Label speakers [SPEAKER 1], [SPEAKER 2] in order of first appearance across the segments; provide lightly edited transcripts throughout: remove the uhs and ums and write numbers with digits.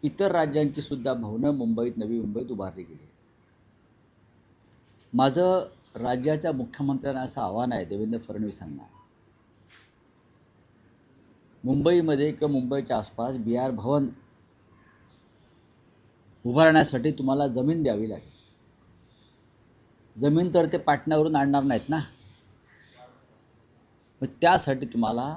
[SPEAKER 1] इतर राज्यांची सुद्धा भवनं मुंबईत, नवी मुंबईत उभारली गेली. माझं राज्याच्या मुख्यमंत्र्यांना असं आव्हान आहे देवेंद्र फडणवीसांना, मुंबईमध्ये किंवा मुंबईच्या आसपास बिहार भवन उभारण्यासाठी तुम्हाला जमीन द्यावी लागेल. जमीन तर ते पाटण्यावरून आणणार नाहीत ना. मग त्यासाठी तुम्हाला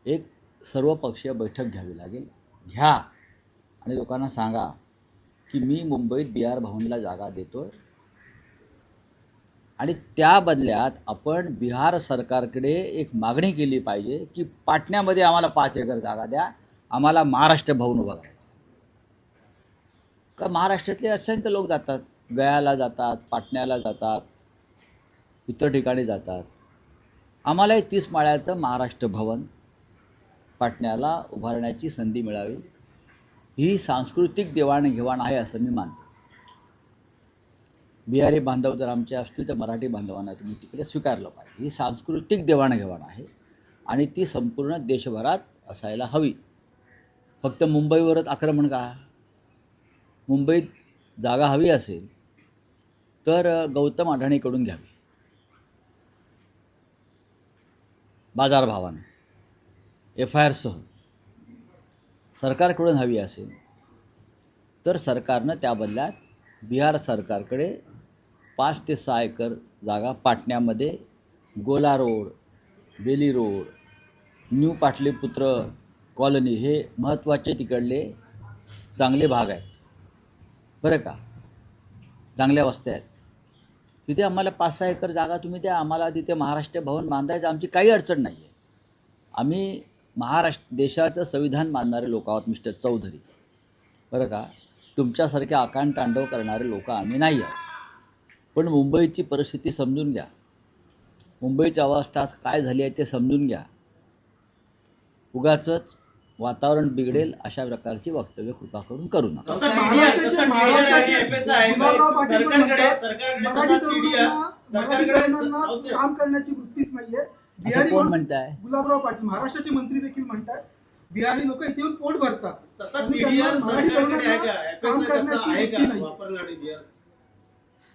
[SPEAKER 1] एक सर्वपक्षीय बैठक घ्यावी लागेल. घ्या आणि लोकांना सांगा की मी मुंबईत बिहार भवनला जागा देतोय आणि त्या बदल्यात आपण बिहार सरकारकडे एक मागणी केली पाहिजे की पाटण्यामध्ये आम्हाला 5 एकर जागा द्या, आम्हाला महाराष्ट्र भवन उभं करायचं. का महाराष्ट्रातले असंख्य लोक जातात, गयाला जातात, पाटण्याला जातात, इतर ठिकाणी जातात. आम्हालाही 30 माळ्याचं महाराष्ट्र भवन पाटण्याला उभारण्याची संधी मिळावी. ही सांस्कृतिक देवाणघेवाण आहे असं मी मानतो. बिहारी बांधव जर आमचे असतील तर मराठी बांधवांना तुम्ही तिकडे स्वीकारलं पाहिजे. ही सांस्कृतिक देवाणघेवाण आहे आणि ती संपूर्ण देशभरात असायला हवी. फक्त मुंबईवरच आक्रमण का? मुंबईत जागा हवी असेल तर गौतम अडाणीकडून घ्यावी बाजारभावाने, FIR सह. सरकारकडून हवी असेल तर सरकारनं त्या बदल्यात बिहार सरकारकडे 5 ते 6 एकर जागा पाटण्यामध्ये, Gola Road, Bailey Road, New Pataliputra Colony हे महत्त्वाचे तिकडले चांगले भाग आहेत बरं का, चांगल्या वस्त्या आहेत. तिथे आम्हाला 5-6 एकर जागा तुम्ही द्या, आम्हाला तिथे महाराष्ट्र भवन बांधायचं आमची काही अडचण नाही आहे. आम्ही देशाचं संविधान मानणारे लोक आहोत मिस्टर चौधरी, बरं का. तुमच्यासारखे आकांड तांडव करणारे लोक आम्ही नाही आहोत. पण मुंबईची परिस्थिती समजून घ्या, मुंबईची अवस्था काय झाली आहे ते समजून घ्या. उगाचच वातावरण बिघडेल अशा प्रकारची वक्तव्य कृपा करून करू नका.
[SPEAKER 2] काम करण्याची वृत्तीच नाहीये
[SPEAKER 1] असं कोण म्हणताय?
[SPEAKER 2] गुलाबराव पाटील महाराष्ट्राचे मंत्री देखील म्हणतात बिहारी लोक इथे येऊन पोट भरतात.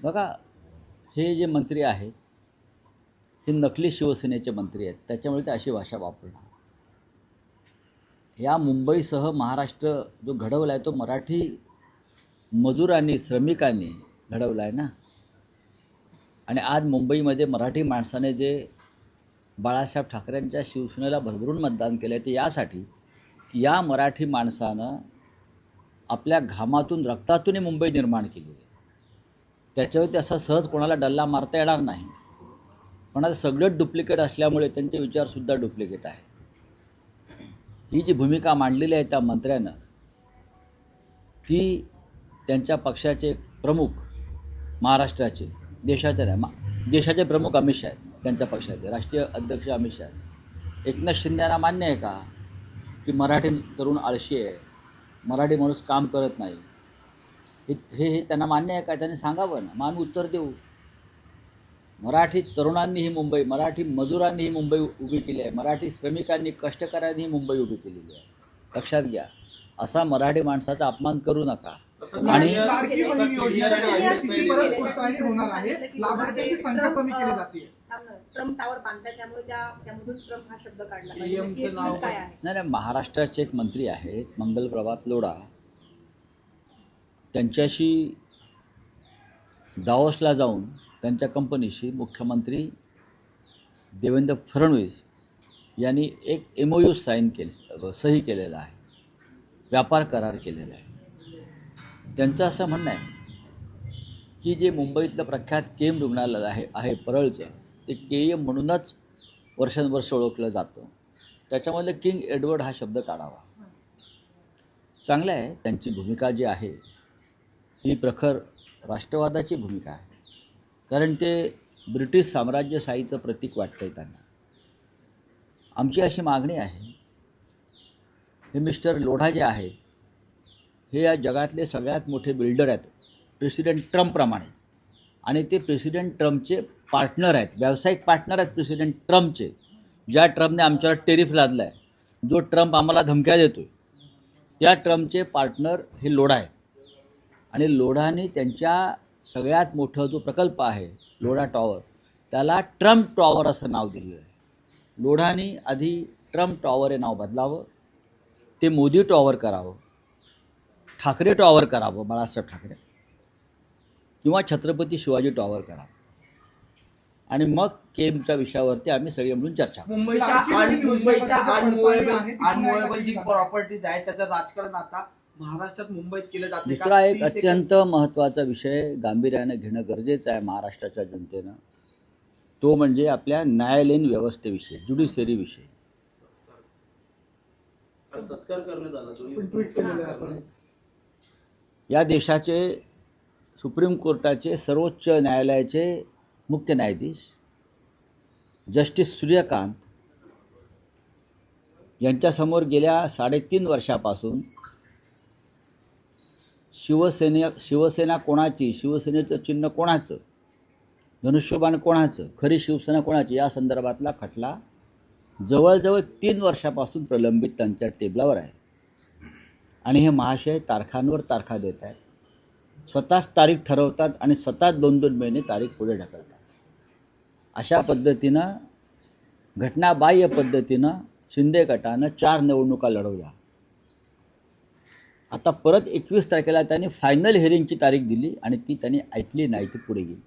[SPEAKER 1] बघा, हे जे मंत्री आहेत हे नकली शिवसेनेचे मंत्री आहेत, त्याच्यामुळे ते अशी भाषा वापरणार. या मुंबईसह महाराष्ट्र जो घडवला आहे तो मराठी मजुरांनी, श्रमिकांनी घडवला आहे ना. आणि आज मुंबईमध्ये मराठी माणसाने जे बाळासाहेब ठाकरेंच्या शिवसेनेला भरभरून मतदान केलं आहे ते यासाठी की या मराठी माणसानं आपल्या घामातून, रक्तातून मुंबई निर्माण केली आहे. त्याच्यावरती असा सहज कोणाला डल्ला मारता येणार नाही. पण आता सगळंच डुप्लिकेट असल्यामुळे त्यांचे विचारसुद्धा डुप्लिकेट आहे. ही जी भूमिका मांडलेली आहे त्या मंत्र्यानं, ती त्यांच्या पक्षाचे प्रमुख महाराष्ट्राचे, देशाचे प्रमुख अमित शहा आहेत, त्यांच्या पक्षाचे राष्ट्रीय अध्यक्ष अमित शहा आहेत. एकनाथ शिंदेना मान्य आहे का की मराठी तरुण आळशी आहे, मराठी माणूस काम करत नाही? हे त्यांना मान्य आहे का? त्यांनी सांगावं ना, मग आम्ही उत्तर देऊ. मराठी तरुणांनी ही मुंबई, मराठी मजुरांनी ही मुंबई उभी केली आहे, मराठी श्रमिकांनी, कष्टकऱ्यांनी ही मुंबई उभी केलेली आहे. लक्षात घ्या, असा मराठी माणसाचा अपमान करू नका. आणि नाही, महाराष्ट्राचे एक मंत्री आहेत मंगलप्रभात लोढा, त्यांच्याशी दावोसला जाऊन त्यांच्या कंपनीशी मुख्यमंत्री देवेंद्र फडणवीस यांनी एक MOU सही केलेला आहे, व्यापार करार केलेला आहे. त्यांचं असं म्हणणं आहे की जे मुंबईतलं प्रख्यात KM रुग्णालय आहे परळचं, ते KM म्हणूनच वर्षानुवर्ष ओळखलं जातं. त्याच्यामध्ये किंग एडवर्ड हा शब्द काढावा. चांगलं आहे, त्यांची भूमिका जी आहे ही प्रखर राष्ट्रवादाची भूमिका आहे, कारण ते ब्रिटिश साम्राज्यशाहीचं प्रतीक वाटतं आहे त्यांना. आमची अशी मागणी आहे, हे मिस्टर लोढा जे आहेत हे या जगातले सगळ्यात मोठे बिल्डर आहेत प्रेसिडेंट ट्रम्पप्रमाणे, आणि ते प्रेसिडेंट ट्रम्पचे पार्टनर आहेत, व्यावसायिक पार्टनर आहेत प्रेसिडेंट ट्रम्पचे. ज्या ट्रम्पने आमच्यावर टेरिफ लादला आहे, जो ट्रम्प आम्हाला धमक्या देतो आहे, त्या ट्रम्पचे पार्टनर हे लोढा आहे आणि लोढाने त्यांच्या सगळ्यात मोठं जो प्रकल्प आहे लोढा टॉवर त्याला ट्रम्प टॉवर असं नाव दिलेलं आहे. लोढाने आधी ट्रम्प टॉवर हे नाव बदलावं, ते मोदी टॉवर करावं, ठाकरे टॉवर करावं, बाळासाहेब ठाकरे, किंवा छत्रपती शिवाजी टॉवर करावं, आणि मग केमच्या विषयावरती आम्ही सगळे मिळून चर्चा करू.
[SPEAKER 2] मुंबईच्या
[SPEAKER 3] अनमोवेबल जी प्रॉपर्टीज आहेत त्याचं राजकारण आता महाराष्ट्रात मुंबईत केलं जाते.
[SPEAKER 1] दुसरा एक अत्यंत महत्त्वाचा विषय गांभीर्यानं घेणं गरजेचं आहे महाराष्ट्राच्या जनतेनं, तो म्हणजे आपल्या न्यायालयीन व्यवस्थेविषयी, ज्युडिशरीविषयी.
[SPEAKER 3] सत्कार करण्यात आला
[SPEAKER 2] ट्विट केलेलं आहे आपण.
[SPEAKER 1] या देशाचे सुप्रीम कोर्टाचे सर्वोच्च न्यायालयाचे मुख्य न्यायाधीश जस्टिस सूर्यकांत यांच्यासमोर गेल्या 3.5 वर्षापासून शिवसेना कोणाची, शिवसेनेचं चिन्ह कोणाचं, धनुष्यबाण कोणाचं, खरी शिवसेना कोणाची या संदर्भातला खटला जवळजवळ 3 वर्षापासून प्रलंबित त्यांच्या टेबलावर आहे. आणि हे महाशय तारखांवर तारखा देत आहेत, स्वतःच तारीख ठरवतात आणि स्वतःच 2-2 महिने तारीख पुढे ढकलतात. अशा पद्धतीनं घटनाबाह्य पद्धतीनं शिंदे गटानं 4 निवडणुका लढवल्या. आता परत 21 तारखेला त्यांनी फायनल हिअरिंगची तारीख दिली आणि ती त्यांनी ऐकली नाही, ती पुढे गेली.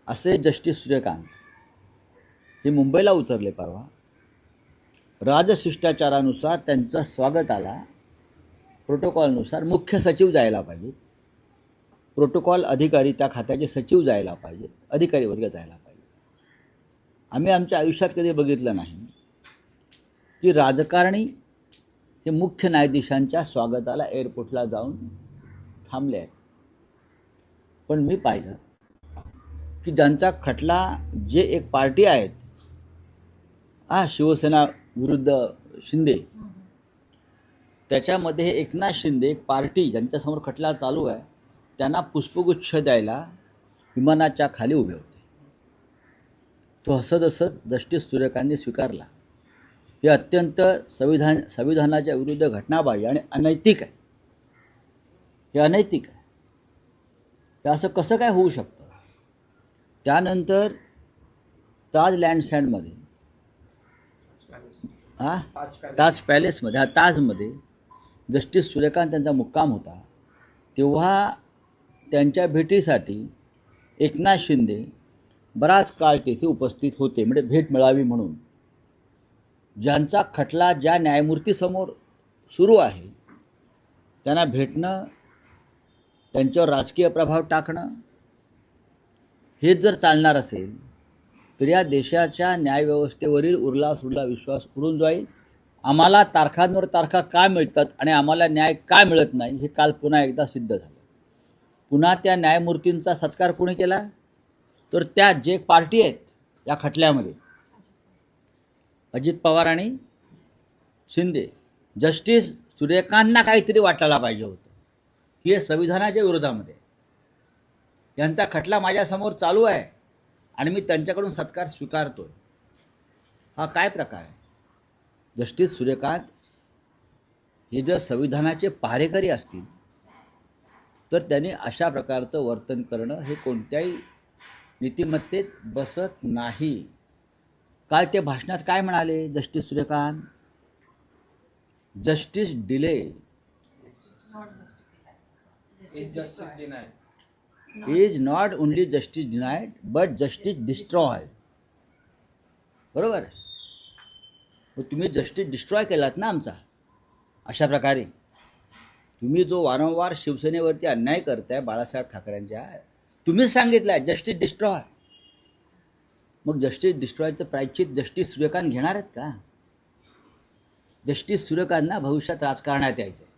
[SPEAKER 1] असे जस्टिस सूर्यकांत हे मुंबईला उतरले परवा. राजशिष्टाचारानुसार त्यांचं स्वागताला प्रोटोकॉलनुसार मुख्य सचिव जायला पाहिजे, प्रोटोकॉल अधिकारी त्या खात्याचे सचिव जायला पाहिजेत, अधिकारी वर्ग जायला पाहिजे. आम्ही आमच्या आयुष्यात कधी बघितलं नाही की राजकारणी हे मुख्य न्यायाधीशांच्या स्वागताला एअरपोर्टला जाऊन थांबले आहेत. पण मी पाहिलं की ज्यांचा खटला, जे एक पार्टी आहेत, शिवसेना विरुद्ध शिंदे, त्याच्यामध्ये हे एकनाथ शिंदे एक पार्टी ज्यांच्यासमोर खटला चालू आहे, त्यांना पुष्पगुच्छ द्यायला विमानाच्या खाली उभे होते. तो हसत हसत जस्टिस सूर्यकांतने स्वीकारला. हे अत्यंत संविधानाच्या विरुद्ध घटनाबाह्य आणि अनैतिक आहे. हे अनैतिक आहे. हे असं कसं काय होऊ शकतं? त्यानंतर ताज लँडसँडमध्ये, ताज पॅलेसमध्ये, ताजमध्ये जस्टिस सूर्यकांत त्यांचा मुक्काम होता. तेव्हा त्यांच्या भेटीसाठी एकनाथ शिंदे बराच काळ तेथे उपस्थित होते, म्हणजे भेट मिळावी म्हणून. ज्यांचा खटला ज्या न्यायमूर्तीसमोर सुरू आहे त्यांना भेटणं, त्यांच्यावर राजकीय प्रभाव टाकणं, हेच जर चालणार असेल तर या देशाच्या न्यायव्यवस्थेवरील उरला सुरला विश्वास उडून जाईल. आम्हाला तारखांवर तारखा का मिळतात आणि आम्हाला न्याय का मिळत नाही हे काल पुन्हा एकदा सिद्ध झालं. पुन्हा त्या न्यायमूर्तींचा सत्कार कोणी केला? तर त्या जे पार्टी आहेत या खटल्यामध्ये, अजित पवार आणि शिंदे. जस्टिस सूर्यकांतना काहीतरी वाटायला पाहिजे होतं की हे संविधानाच्या विरोधामध्ये, यांचा खटला माझ्यासमोर चालू आहे आणि मी त्यांच्याकडून सत्कार स्वीकारतो. हा काय प्रकार आहे? जस्टिस सूर्यकांत हे जर संविधानाचे पहारेकरी असतील तर त्यांनी अशा प्रकारचं वर्तन करणं हे कोणत्याही नीतिमत्तेत बसत नाही. काल ते भाषणात काय म्हणाले justice Suryakant? Justice delay is not only justice डिनायड but justice destroy. बरोबर? तुम्ही जस्टिस डिस्ट्रॉय केलात ना आमचा. अशा प्रकारे तुम्ही जो वारंवार शिवसेनेवरती अन्याय करताय बाळासाहेब ठाकरेंच्या, तुम्हीच सांगितलं आहे जस्टिस डिस्ट्रॉय. मग जस्टिस डिस्ट्रॉयचं प्रायश्चित जस्टिस सूर्यकांत घेणार आहेत का? जस्टिस सूर्यकांतना भविष्यात राजकारणात यायचं आहे,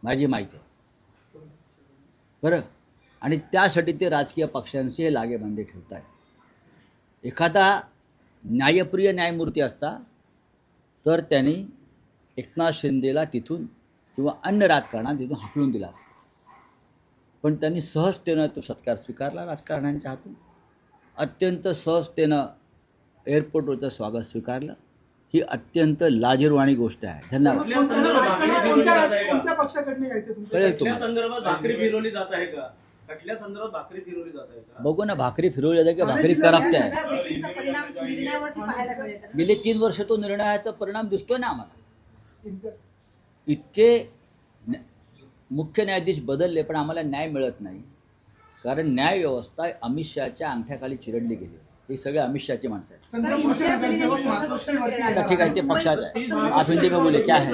[SPEAKER 1] माझी माहिती आहे. बरं, आणि त्यासाठी ते राजकीय पक्षांशी हे लागेबांधे ठेवत आहेत. एखादा न्यायप्रिय न्यायमूर्ती असता तर त्यांनी एकनाथ शिंदेला तिथून किंवा अन्य राजकारणात तिथून हाकलून दिला असता. पण त्यांनी सहजतेनं तो सत्कार स्वीकारला राजकारण्यांच्या हातून. अत्यंत सहजतेनं एअरपोर्टवरचं स्वागत स्वीकारलं. ही अत्यंत लाजिरवाणी गोष्ट आहे. धन्यवाद.
[SPEAKER 2] कोणत्या पक्षाकडनं यायचं तुमच्या
[SPEAKER 1] कळेल
[SPEAKER 4] खटल्या
[SPEAKER 1] तुम्हाला.
[SPEAKER 4] संदर्भात भाकरी फिरवली जात आहे का? खटल्या संदर्भात भाकरी फिरवली जात आहे का?
[SPEAKER 1] बघू ना, भाकरी फिरवली जाते की भाकरी करपते आहे.
[SPEAKER 5] सगळ्या गोष्टींचा परिणाम निर्णयावरती पाहायला मिळेल.
[SPEAKER 1] गेले 3 वर्ष तो निर्णयाचा परिणाम दिसतोय ना आम्हाला.
[SPEAKER 2] इंटर-
[SPEAKER 1] इतके मुख्य न्यायाधीश बदलले पण आम्हाला न्याय मिळत नाही. कारण न्याय व्यवस्था अमित शहाच्या अंगठ्याखाली चिरडली गेली. हे सगळे अमित शहाची माणसं आहेत.
[SPEAKER 2] चंद्रपूरचे नगरसेवक मातोश्रीवरती
[SPEAKER 1] आता ठीक आहे, ते पक्षात आहे. आप हिंदी में बोले क्या है?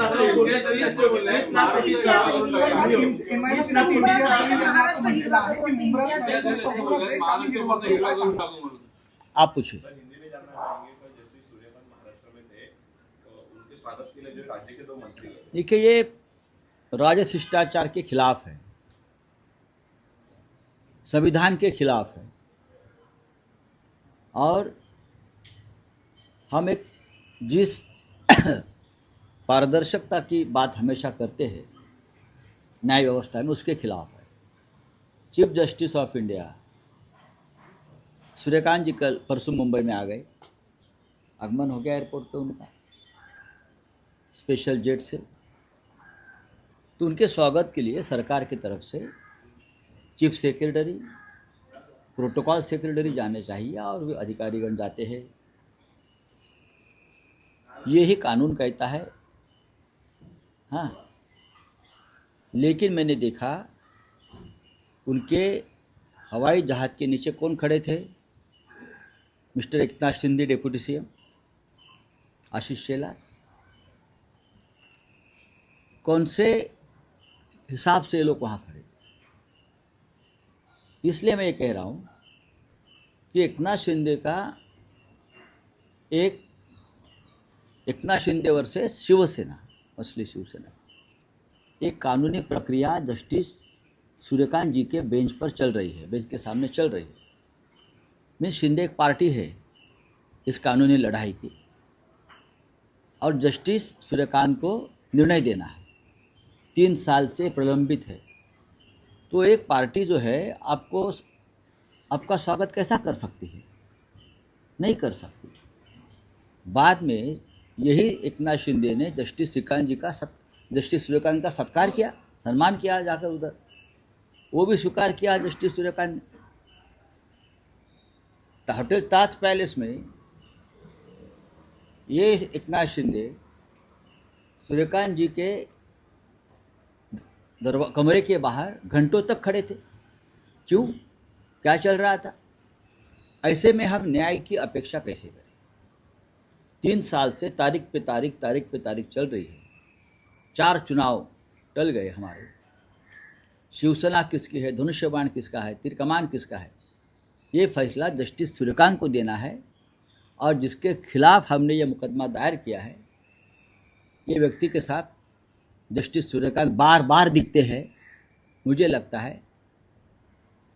[SPEAKER 1] आप पूछिए.
[SPEAKER 6] हिंदी में जानना चाहेंगे कि जैसे सूर्यकांत महाराष्ट्र में थे तो उनके स्वागत के लिए जो राज्य के 2 मंत्री हैं,
[SPEAKER 1] देखिए, ये राजद शिष्टाचार के खिलाफ है, संविधान के खिलाफ है. और हम एक जिस पारदर्शिता की बात हमेशा करते हैं न्याय व्यवस्था में, उसके खिलाफ है. Chief justice of India Suryakant ji कल परसों मुंबई में आ गए. आगमन हो गया एयरपोर्ट पे उनका स्पेशल जेट से. तो उनके स्वागत के लिए सरकार की तरफ से चीफ सेक्रेटरी, प्रोटोकॉल सेक्रेटरी जाने चाहिए और वे अधिकारीगण जाते हैं. ये ही कानून कहता है. हाँ, लेकिन मैंने देखा उनके हवाई जहाज़ के नीचे कौन खड़े थे? Mister Eknath Shinde, deputy CM, Ashish Shelar. कौन से हिसाब से ये लोग वहाँ खड़े थे? इसलिए मैं ये कह रहा हूँ कि एकनाथ शिंदे वर्सेस शिवसेना, असली शिवसेना, एक कानूनी प्रक्रिया जस्टिस सूर्यकांत जी के बेंच पर चल रही है, बेंच के सामने चल रही है. मीन्स शिंदे एक पार्टी है इस कानूनी लड़ाई की, और जस्टिस सूर्यकांत को निर्णय देना है. 3 साल से प्रलंबित है. तो एक पार्टी जो है आपका स्वागत कैसा कर सकती है? नहीं कर सकती. बाद में यही एकनाथ शिंदे ने जस्टिस सूर्यकांत का सत्कार किया, सम्मान किया जाकर उधर. वो भी स्वीकार किया जस्टिस सूर्यकांत ने. होटल ताज पैलेस में ये एकनाथ शिंदे सूर्यकांत जी के कमरे के बाहर घंटों तक खड़े थे. क्यों? क्या चल रहा था? ऐसे में हम न्याय की अपेक्षा कैसे करें? 3 साल से तारीख पे तारीख चल रही है. 4 चुनाव टल गए हमारे. शिवसेना किसकी है, धनुष्यबाण किसका है, तीर कमान किसका है, ये फैसला जस्टिस सूर्यकांत को देना है. और जिसके खिलाफ हमने ये मुकदमा दायर किया है, ये व्यक्ति के साथ जस्टिस सूर्यकांत बार बार दिखते हैं. मुझे लगता है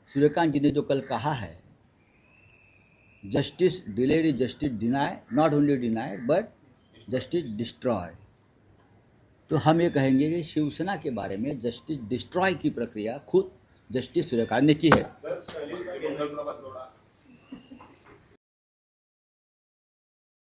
[SPEAKER 1] सूर्यकांत जी ने जो कल कहा है, justice delayed is justice deny, not only deny but justice destroy. तो हम ये कहेंगे कि शिवसेना के बारे में जस्टिस डिस्ट्रॉय की प्रक्रिया खुद जस्टिस सूर्यकांत ने की है.
[SPEAKER 6] सर, सलील का गोंधळ प्रभात थोडा